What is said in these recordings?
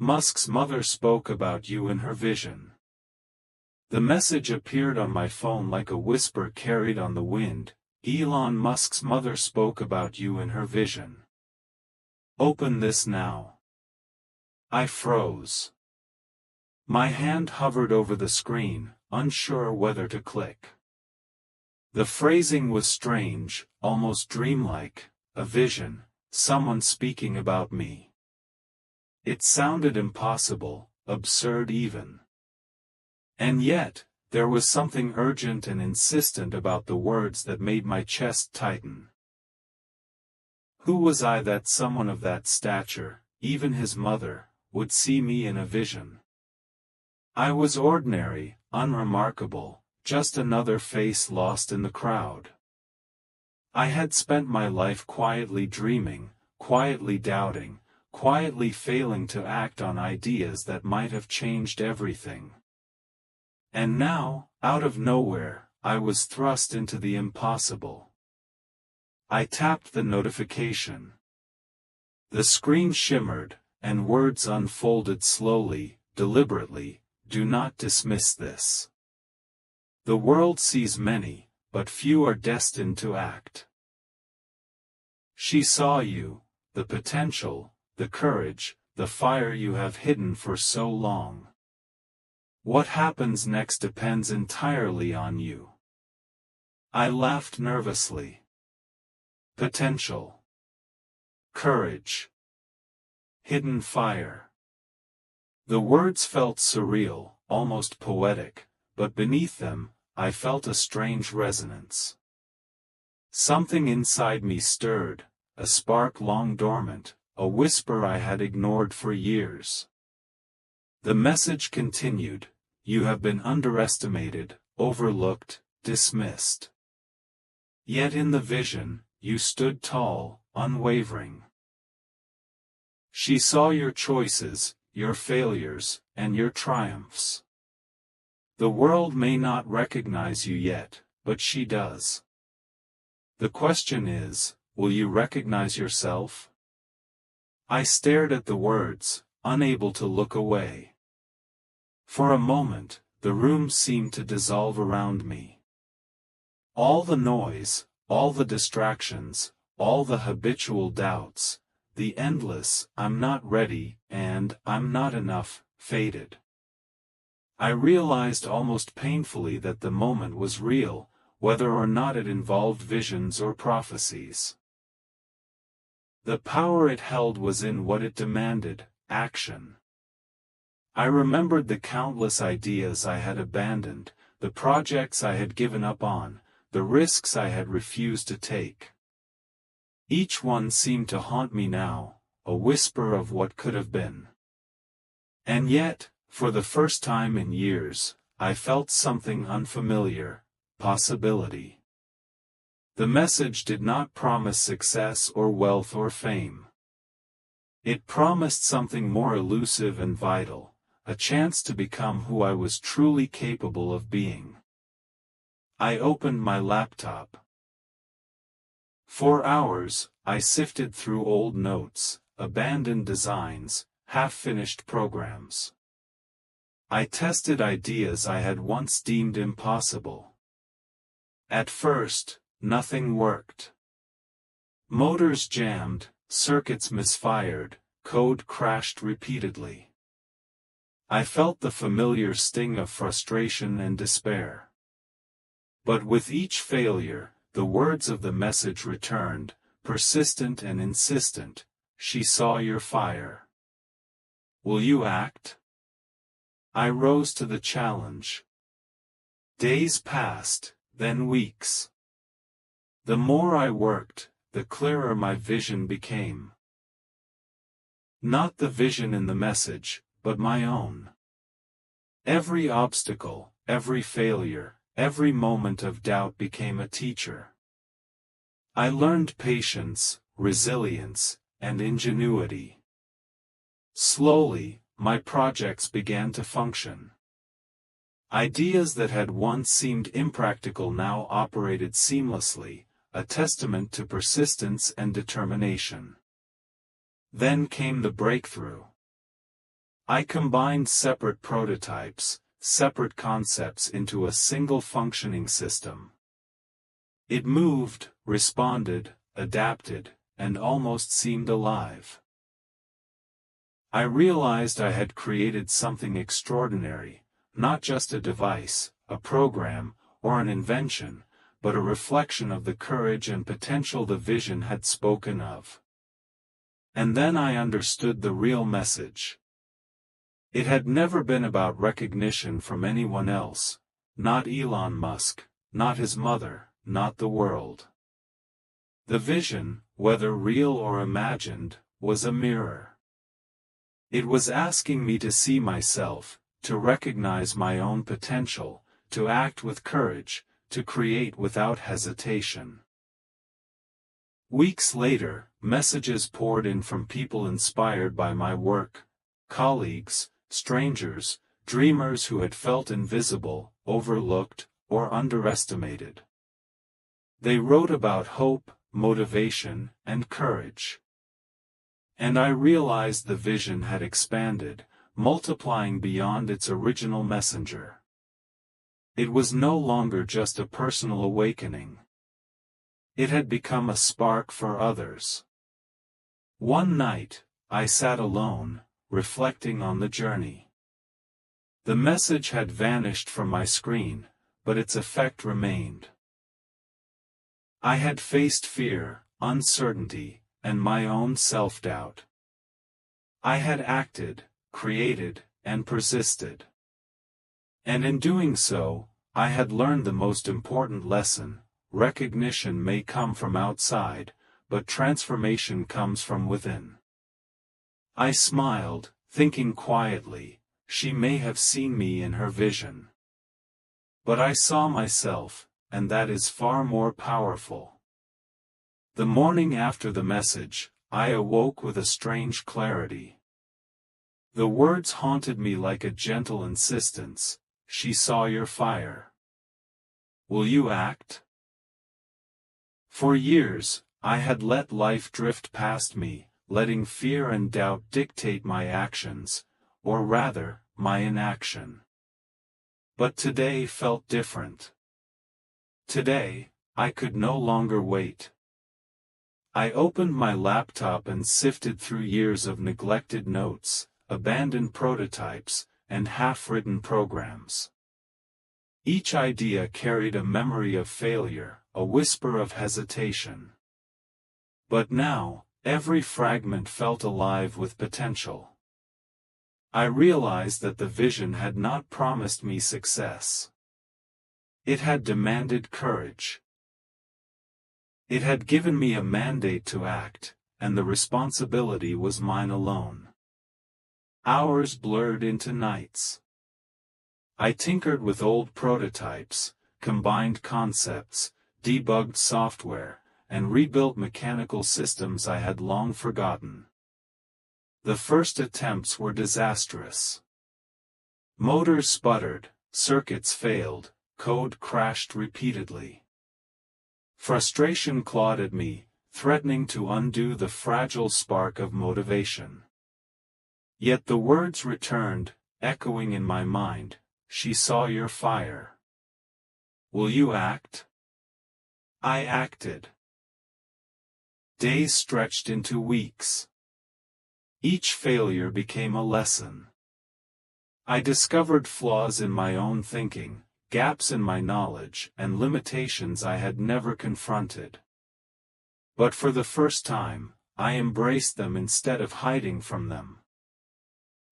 Musk's mother spoke about you in her vision. The message appeared on my phone like a whisper carried on the wind. Elon Musk's mother spoke about you in her vision. Open this now. I froze. My hand hovered over the screen, unsure whether to click. The phrasing was strange, almost dreamlike, a vision, someone speaking about me. It sounded impossible, absurd even. And yet, there was something urgent and insistent about the words that made my chest tighten. Who was I that someone of that stature, even his mother, would see me in a vision? I was ordinary, unremarkable, just another face lost in the crowd. I had spent my life quietly dreaming, quietly doubting, quietly failing to act on ideas that might have changed everything. And now, out of nowhere, I was thrust into the impossible. I tapped the notification. The screen shimmered, and words unfolded slowly, deliberately. Do not dismiss this. The world sees many, but few are destined to act. She saw you, the potential, the courage, the fire you have hidden for so long. What happens next depends entirely on you. I laughed nervously. Potential. Courage. Hidden fire. The words felt surreal, almost poetic, but beneath them, I felt a strange resonance. Something inside me stirred, a spark long dormant, a whisper I had ignored for years. The message continued, you have been underestimated, overlooked, dismissed. Yet in the vision, you stood tall, unwavering. She saw your choices, your failures, and your triumphs. The world may not recognize you yet, but she does. The question is, will you recognize yourself? I stared at the words, unable to look away. For a moment, the room seemed to dissolve around me. All the noise, all the distractions, all the habitual doubts, the endless, I'm not ready, and I'm not enough, faded. I realized almost painfully that the moment was real, whether or not it involved visions or prophecies. The power it held was in what it demanded, action. I remembered the countless ideas I had abandoned, the projects I had given up on, the risks I had refused to take. Each one seemed to haunt me now, a whisper of what could have been. And yet, for the first time in years, I felt something unfamiliar, possibility. The message did not promise success or wealth or fame. It promised something more elusive and vital, a chance to become who I was truly capable of being. I opened my laptop. For hours, I sifted through old notes, abandoned designs, half-finished programs. I tested ideas I had once deemed impossible. At first, nothing worked. Motors jammed, circuits misfired, code crashed repeatedly. I felt the familiar sting of frustration and despair. But with each failure, the words of the message returned, persistent and insistent, she saw your fire. Will you act? I rose to the challenge. Days passed, then weeks. The more I worked, the clearer my vision became. Not the vision in the message, but my own. Every obstacle, every failure, every moment of doubt became a teacher. I learned patience, resilience, and ingenuity. Slowly, my projects began to function. Ideas that had once seemed impractical now operated seamlessly, a testament to persistence and determination. Then came the breakthrough. I combined separate prototypes, separate concepts into a single functioning system. It moved, responded, adapted, and almost seemed alive. I realized I had created something extraordinary, not just a device, a program, or an invention, but a reflection of the courage and potential the vision had spoken of. And then I understood the real message. It had never been about recognition from anyone else, not Elon Musk, not his mother, not the world. The vision, whether real or imagined, was a mirror. It was asking me to see myself, to recognize my own potential, to act with courage, to create without hesitation. Weeks later, messages poured in from people inspired by my work, colleagues, strangers, dreamers who had felt invisible, overlooked, or underestimated. They wrote about hope, motivation, and courage. And I realized the vision had expanded, multiplying beyond its original messenger. It was no longer just a personal awakening. It had become a spark for others. One night, I sat alone, reflecting on the journey. The message had vanished from my screen, but its effect remained. I had faced fear, uncertainty, and my own self-doubt. I had acted, created, and persisted. And in doing so, I had learned the most important lesson: recognition may come from outside, but transformation comes from within. I smiled, thinking quietly, she may have seen me in her vision. But I saw myself, and that is far more powerful. The morning after the message, I awoke with a strange clarity. The words haunted me like a gentle insistence: she saw your fire. Will you act? For years, I had let life drift past me, letting fear and doubt dictate my actions, or rather, my inaction. But today felt different. Today, I could no longer wait. I opened my laptop and sifted through years of neglected notes, abandoned prototypes, and half-written programs. Each idea carried a memory of failure, a whisper of hesitation. But now, every fragment felt alive with potential. I realized that the vision had not promised me success. It had demanded courage. It had given me a mandate to act, and the responsibility was mine alone. Hours blurred into nights. I tinkered with old prototypes, combined concepts, debugged software, and rebuilt mechanical systems I had long forgotten. The first attempts were disastrous. Motors sputtered, circuits failed, code crashed repeatedly. Frustration clawed at me, threatening to undo the fragile spark of motivation. Yet the words returned, echoing in my mind: she saw your fire. Will you act? I acted. Days stretched into weeks. Each failure became a lesson. I discovered flaws in my own thinking, gaps in my knowledge, and limitations I had never confronted. But for the first time, I embraced them instead of hiding from them.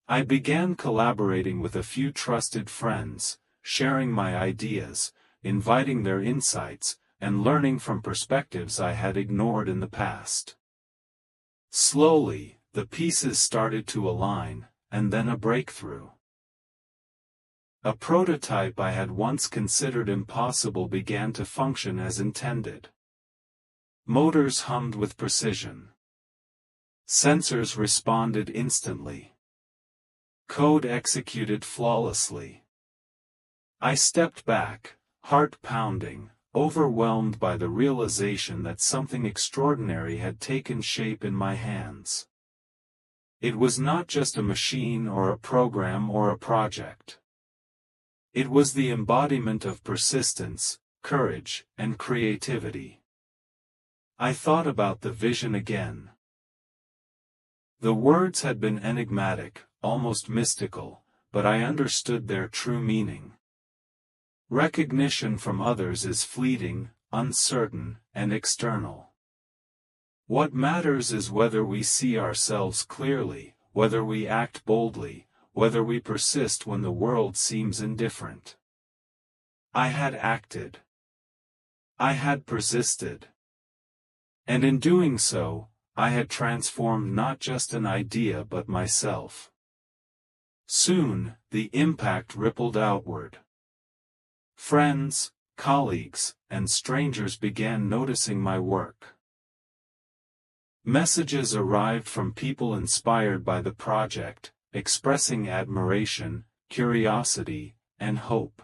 I began collaborating with a few trusted friends, sharing my ideas, inviting their insights, and learning from perspectives I had ignored in the past. Slowly, the pieces started to align, and then a breakthrough. A prototype I had once considered impossible began to function as intended. Motors hummed with precision. Sensors responded instantly. Code executed flawlessly. I stepped back, heart pounding, overwhelmed by the realization that something extraordinary had taken shape in my hands. It was not just a machine or a program or a project. It was the embodiment of persistence, courage, and creativity. I thought about the vision again. The words had been enigmatic, almost mystical, but I understood their true meaning. Recognition from others is fleeting, uncertain, and external. What matters is whether we see ourselves clearly, whether we act boldly, whether we persist when the world seems indifferent. I had acted. I had persisted. And in doing so, I had transformed not just an idea but myself. Soon, the impact rippled outward. Friends, colleagues, and strangers began noticing my work. Messages arrived from people inspired by the project, expressing admiration, curiosity, and hope.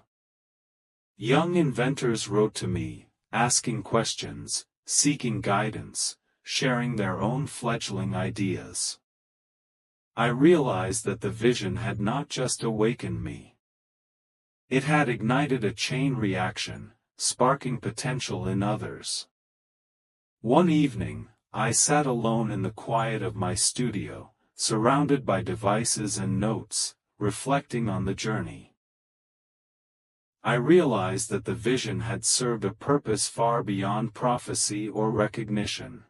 Young inventors wrote to me, asking questions, seeking guidance, sharing their own fledgling ideas. I realized that the vision had not just awakened me. It had ignited a chain reaction, sparking potential in others. One evening, I sat alone in the quiet of my studio, surrounded by devices and notes, reflecting on the journey. I realized that the vision had served a purpose far beyond prophecy or recognition.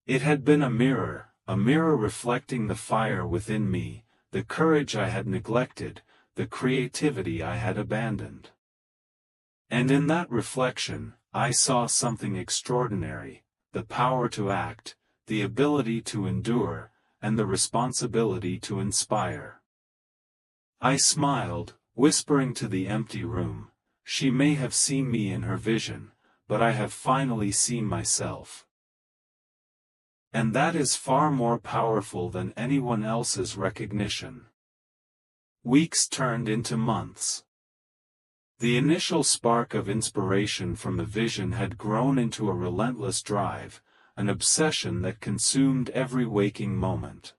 It had been a mirror reflecting the fire within me, the courage I had neglected, the creativity I had abandoned. And in that reflection, I saw something extraordinary, the power to act, the ability to endure, and the responsibility to inspire. I smiled, whispering to the empty room, "She may have seen me in her vision, but I have finally seen myself." And that is far more powerful than anyone else's recognition. Weeks turned into months. The initial spark of inspiration from the vision had grown into a relentless drive, an obsession that consumed every waking moment.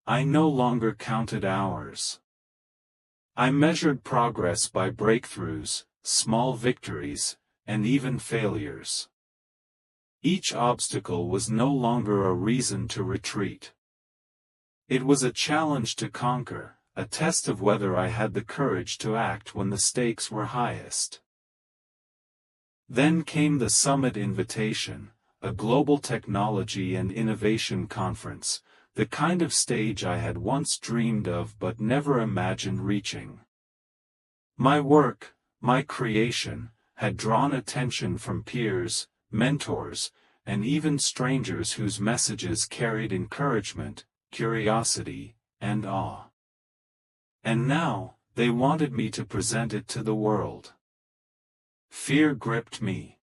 I no longer counted hours. I measured progress by breakthroughs, small victories, and even failures. Each obstacle was no longer a reason to retreat. It was a challenge to conquer, a test of whether I had the courage to act when the stakes were highest. Then came the summit invitation, a global technology and innovation conference, the kind of stage I had once dreamed of but never imagined reaching. My work, my creation, had drawn attention from peers, mentors, and even strangers whose messages carried encouragement, curiosity, and awe. And now, they wanted me to present it to the world. Fear gripped me.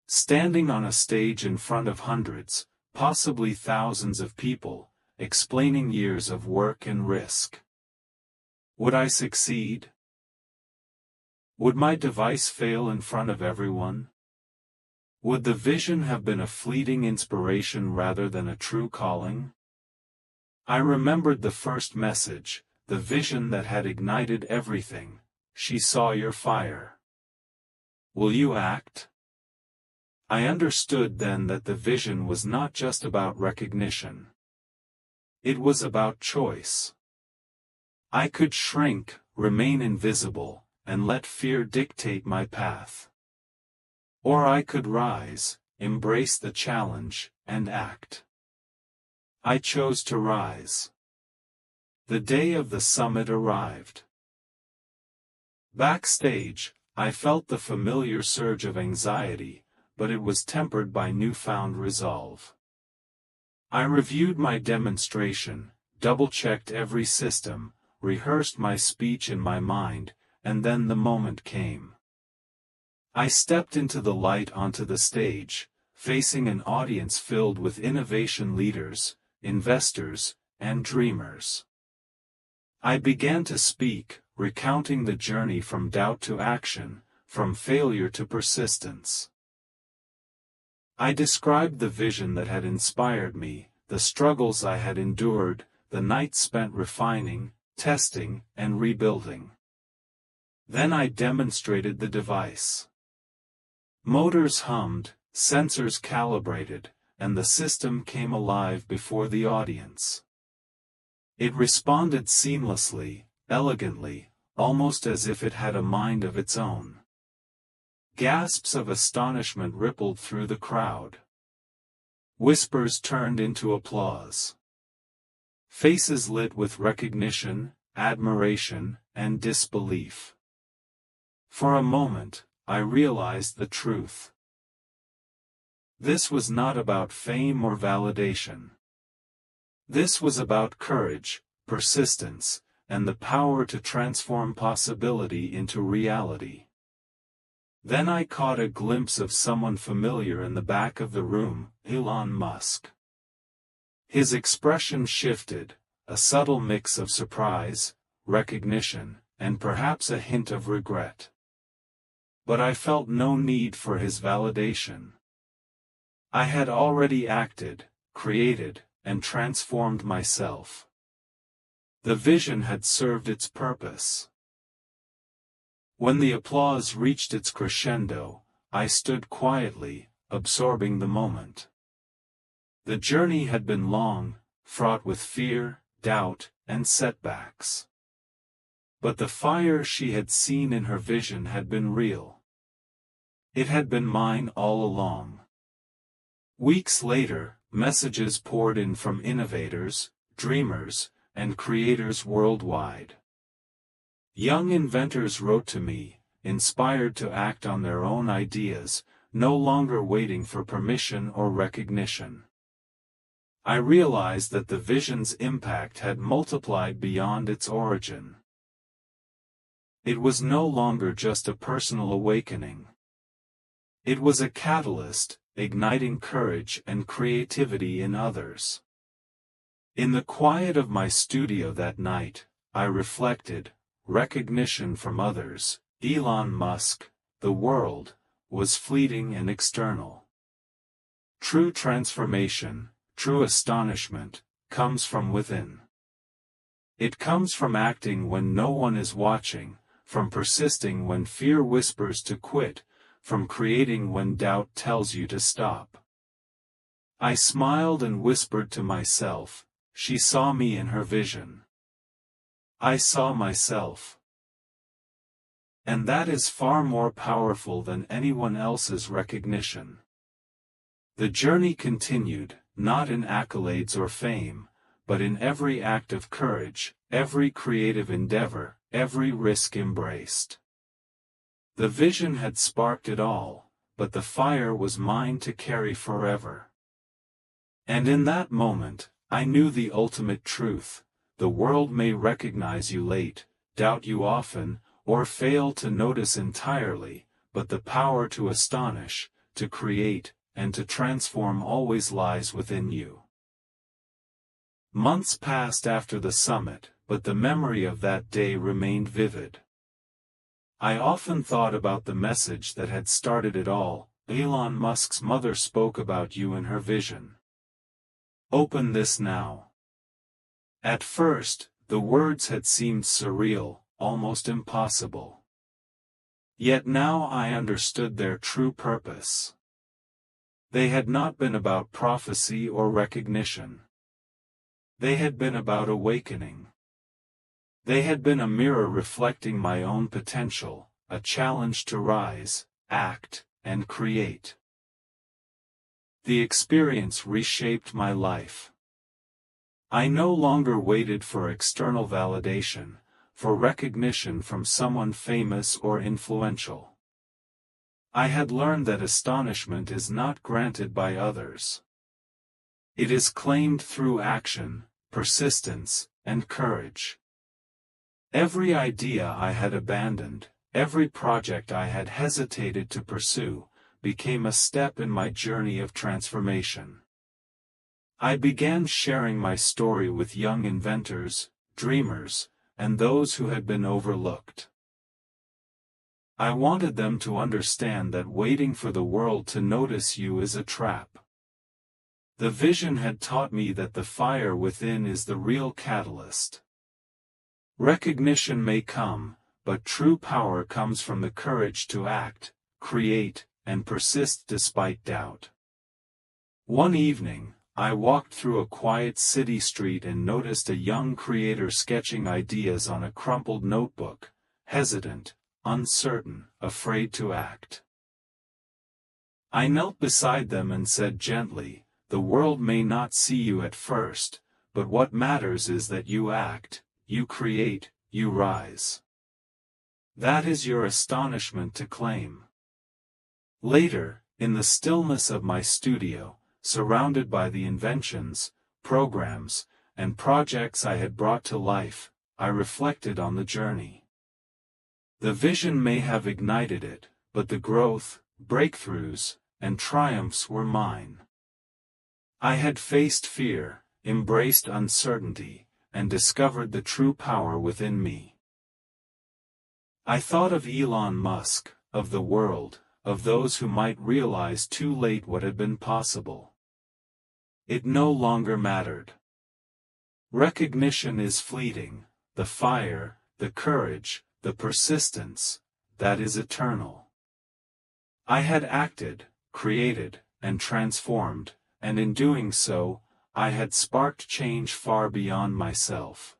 Standing on a stage in front of hundreds, possibly thousands of people, explaining years of work and risk. Would I succeed? Would my device fail in front of everyone? Would the vision have been a fleeting inspiration rather than a true calling? I remembered the first message, the vision that had ignited everything. She saw your fire. Will you act? I understood then that the vision was not just about recognition. It was about choice. I could shrink, remain invisible, and let fear dictate my path. Or I could rise, embrace the challenge, and act. I chose to rise. The day of the summit arrived. Backstage, I felt the familiar surge of anxiety, but it was tempered by newfound resolve. I reviewed my demonstration, double-checked every system, rehearsed my speech in my mind, and then the moment came. I stepped into the light onto the stage, facing an audience filled with innovation leaders, investors, and dreamers. I began to speak, recounting the journey from doubt to action, from failure to persistence. I described the vision that had inspired me, the struggles I had endured, the nights spent refining, testing, and rebuilding. Then I demonstrated the device. Motors hummed, sensors calibrated, and the system came alive before the audience. It responded seamlessly, elegantly, almost as if it had a mind of its own. Gasps of astonishment rippled through the crowd. Whispers turned into applause. Faces lit with recognition, admiration, and disbelief. For a moment, I realized the truth. This was not about fame or validation. This was about courage, persistence, and the power to transform possibility into reality. Then I caught a glimpse of someone familiar in the back of the room, Elon Musk. His expression shifted, a subtle mix of surprise, recognition, and perhaps a hint of regret. But I felt no need for his validation. I had already acted, created, and transformed myself. The vision had served its purpose. When the applause reached its crescendo, I stood quietly, absorbing the moment. The journey had been long, fraught with fear, doubt, and setbacks. But the fire she had seen in her vision had been real. It had been mine all along. Weeks later, messages poured in from innovators, dreamers, and creators worldwide. Young inventors wrote to me, inspired to act on their own ideas, no longer waiting for permission or recognition. I realized that the vision's impact had multiplied beyond its origin. It was no longer just a personal awakening. It was a catalyst, igniting courage and creativity in others. In the quiet of my studio that night, I reflected. Recognition from others, Elon Musk, the world, was fleeting and external. True transformation, true astonishment, comes from within. It comes from acting when no one is watching, from persisting when fear whispers to quit, from creating when doubt tells you to stop. I smiled and whispered to myself, she saw me in her vision. I saw myself. And that is far more powerful than anyone else's recognition. The journey continued, not in accolades or fame, but in every act of courage, every creative endeavor, every risk embraced. The vision had sparked it all, but the fire was mine to carry forever. And in that moment, I knew the ultimate truth. The world may recognize you late, doubt you often, or fail to notice entirely, but the power to astonish, to create, and to transform always lies within you. Months passed after the summit, but the memory of that day remained vivid. I often thought about the message that had started it all. Elon Musk's mother spoke about you in her vision. Open this now. At first, the words had seemed surreal, almost impossible. Yet now I understood their true purpose. They had not been about prophecy or recognition. They had been about awakening. They had been a mirror reflecting my own potential, a challenge to rise, act, and create. The experience reshaped my life. I no longer waited for external validation, for recognition from someone famous or influential. I had learned that astonishment is not granted by others. It is claimed through action, persistence, and courage. Every idea I had abandoned, every project I had hesitated to pursue, became a step in my journey of transformation. I began sharing my story with young inventors, dreamers, and those who had been overlooked. I wanted them to understand that waiting for the world to notice you is a trap. The vision had taught me that the fire within is the real catalyst. Recognition may come, but true power comes from the courage to act, create, and persist despite doubt. One evening, I walked through a quiet city street and noticed a young creator sketching ideas on a crumpled notebook, hesitant, uncertain, afraid to act. I knelt beside them and said gently, "The world may not see you at first, but what matters is that you act, you create, you rise. That is your astonishment to claim." Later, in the stillness of my studio, surrounded by the inventions, programs, and projects I had brought to life, I reflected on the journey. The vision may have ignited it, but the growth, breakthroughs, and triumphs were mine. I had faced fear, embraced uncertainty, and discovered the true power within me. I thought of Elon Musk, of the world, of those who might realize too late what had been possible. It no longer mattered. Recognition is fleeting, the fire, the courage, the persistence, that is eternal. I had acted, created, and transformed, and in doing so, I had sparked change far beyond myself.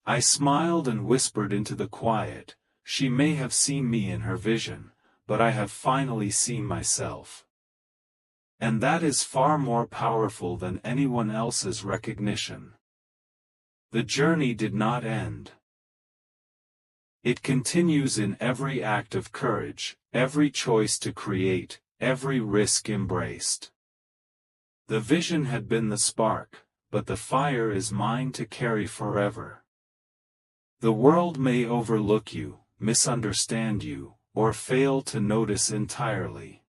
I smiled and whispered into the quiet, "She may have seen me in her vision, but I have finally seen myself." And that is far more powerful than anyone else's recognition. The journey did not end. It continues in every act of courage, every choice to create, every risk embraced. The vision had been the spark, but the fire is mine to carry forever. The world may overlook you, misunderstand you, or fail to notice entirely.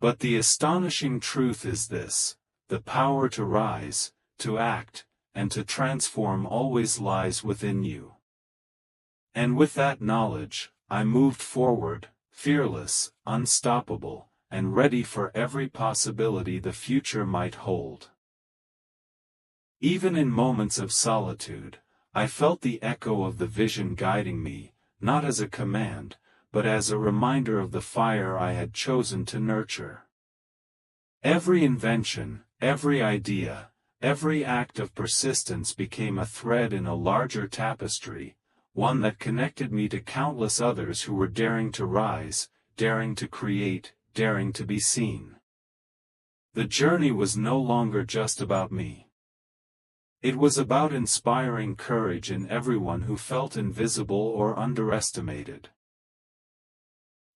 But the astonishing truth is this: the power to rise, to act, and to transform always lies within you. And with that knowledge, I moved forward, fearless, unstoppable, and ready for every possibility the future might hold. Even in moments of solitude, I felt the echo of the vision guiding me, not as a command, but as a reminder of the fire I had chosen to nurture. Every invention, every idea, every act of persistence became a thread in a larger tapestry, one that connected me to countless others who were daring to rise, daring to create, daring to be seen. The journey was no longer just about me. It was about inspiring courage in everyone who felt invisible or underestimated.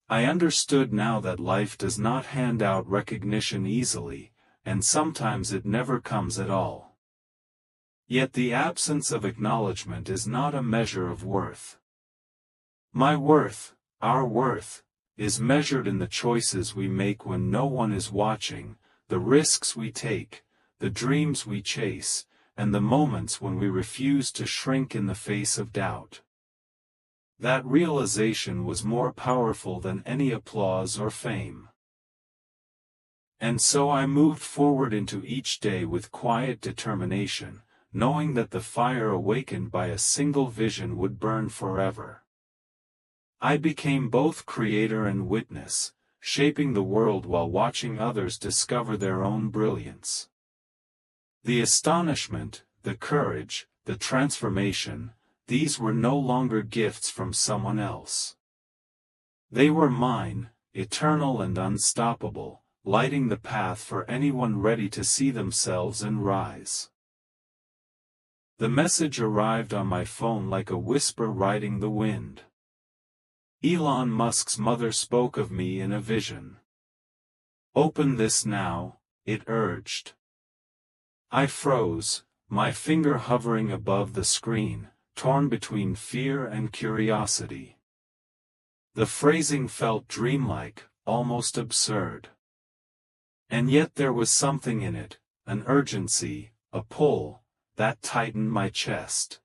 I understood now that life does not hand out recognition easily, and sometimes it never comes at all. Yet the absence of acknowledgement is not a measure of worth. My worth, our worth, is measured in the choices we make when no one is watching, the risks we take, the dreams we chase, and the moments when we refuse to shrink in the face of doubt. That realization was more powerful than any applause or fame. And so I moved forward into each day with quiet determination, knowing that the fire awakened by a single vision would burn forever. I became both creator and witness, shaping the world while watching others discover their own brilliance. The astonishment, the courage, the transformation, these were no longer gifts from someone else. They were mine, eternal and unstoppable, lighting the path for anyone ready to see themselves and rise. The message arrived on my phone like a whisper riding the wind. Elon Musk's mother spoke of me in a vision. "Open this now," it urged. I froze, my finger hovering above the screen, torn between fear and curiosity. The phrasing felt dreamlike, almost absurd. And yet there was something in it, an urgency, a pull, that tightened my chest.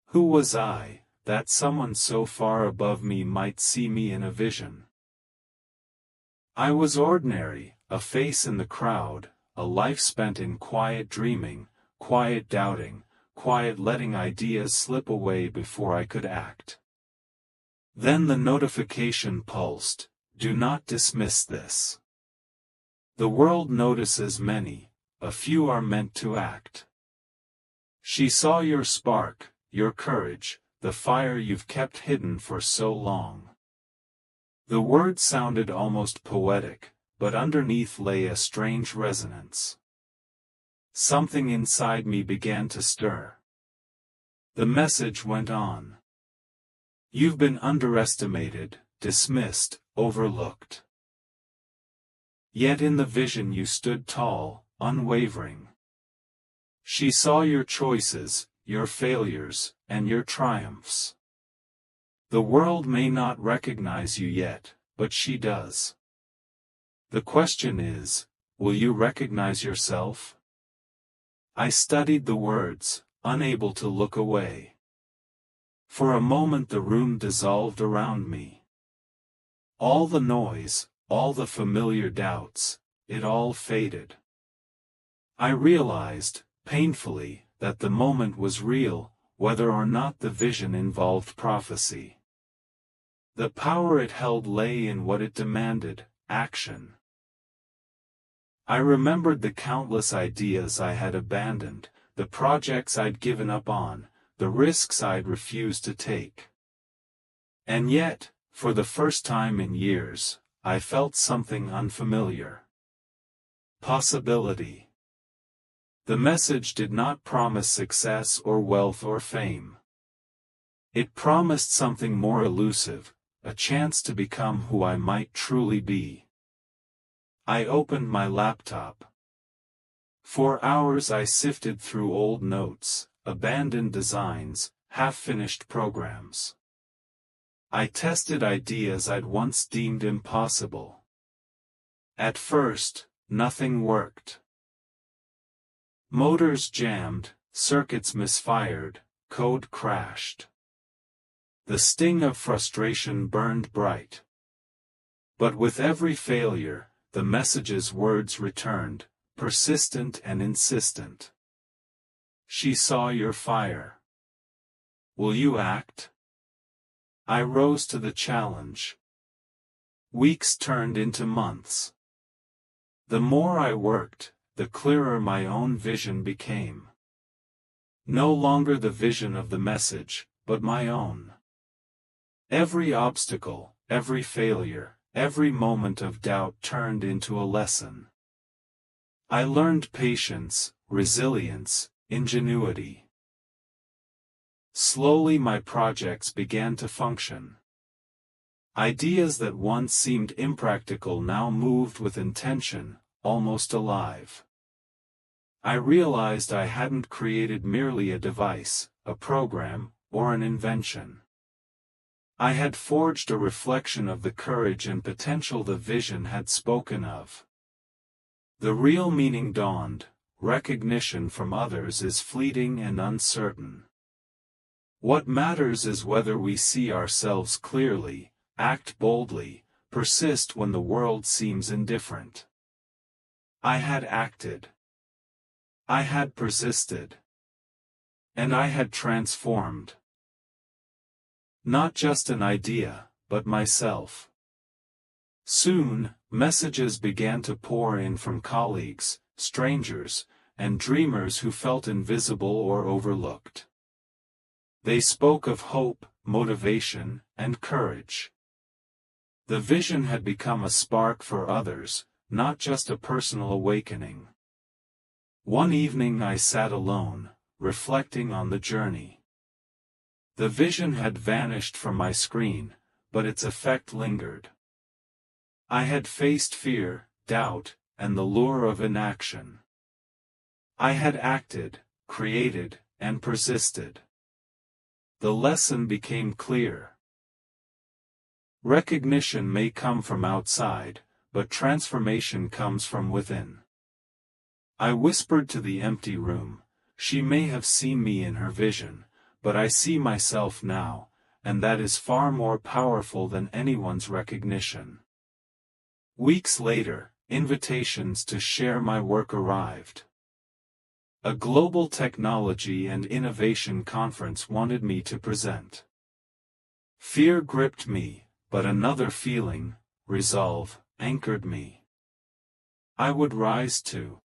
Who was I, that someone so far above me might see me in a vision? I was ordinary, a face in the crowd, a life spent in quiet dreaming, quiet doubting, quiet letting ideas slip away before I could act. Then the notification pulsed, "Do not dismiss this. The world notices many, a few are meant to act." She saw your spark, your courage, the fire you've kept hidden for so long. The words sounded almost poetic, but underneath lay a strange resonance. Something inside me began to stir. The message went on. "You've been underestimated, dismissed, overlooked. Yet in the vision you stood tall, unwavering. She saw your choices, your failures, and your triumphs. The world may not recognize you yet, but she does. The question is, will you recognize yourself?" I studied the words, unable to look away. For a moment the room dissolved around me. All the noise, all the familiar doubts, it all faded. I realized, painfully, that the moment was real, whether or not the vision involved prophecy. The power it held lay in what it demanded, action. I remembered the countless ideas I had abandoned, the projects I'd given up on, the risks I'd refused to take. And yet, for the first time in years, I felt something unfamiliar. Possibility. The message did not promise success or wealth or fame. It promised something more elusive, a chance to become who I might truly be. I opened my laptop. For hours I sifted through old notes, abandoned designs, half-finished programs. I tested ideas I'd once deemed impossible. At first, nothing worked. Motors jammed, circuits misfired, code crashed. The sting of frustration burned bright. But with every failure, the message's words returned, persistent and insistent. She saw your fire. Will you act? I rose to the challenge. Weeks turned into months. The more I worked, the clearer my own vision became. No longer the vision of the message, but my own. Every obstacle, every failure, every moment of doubt turned into a lesson. I learned patience, resilience, ingenuity. Slowly my projects began to function. Ideas that once seemed impractical now moved with intention, almost alive. I realized I hadn't created merely a device, a program, or an invention. I had forged a reflection of the courage and potential the vision had spoken of. The real meaning dawned. Recognition from others is fleeting and uncertain. What matters is whether we see ourselves clearly, act boldly, persist when the world seems indifferent. I had acted. I had persisted. And I had transformed. Not just an idea, but myself. Soon, messages began to pour in from colleagues, strangers, and dreamers who felt invisible or overlooked. They spoke of hope, motivation, and courage. The vision had become a spark for others, not just a personal awakening. One evening I sat alone, reflecting on the journey. The vision had vanished from my screen, but its effect lingered. I had faced fear, doubt, and the lure of inaction. I had acted, created, and persisted. The lesson became clear. Recognition may come from outside, but transformation comes from within. I whispered to the empty room, she may have seen me in her vision, but I see myself now, and that is far more powerful than anyone's recognition. Weeks later, invitations to share my work arrived. A global technology and innovation conference wanted me to present. Fear gripped me, but another feeling, resolve, anchored me. I would rise to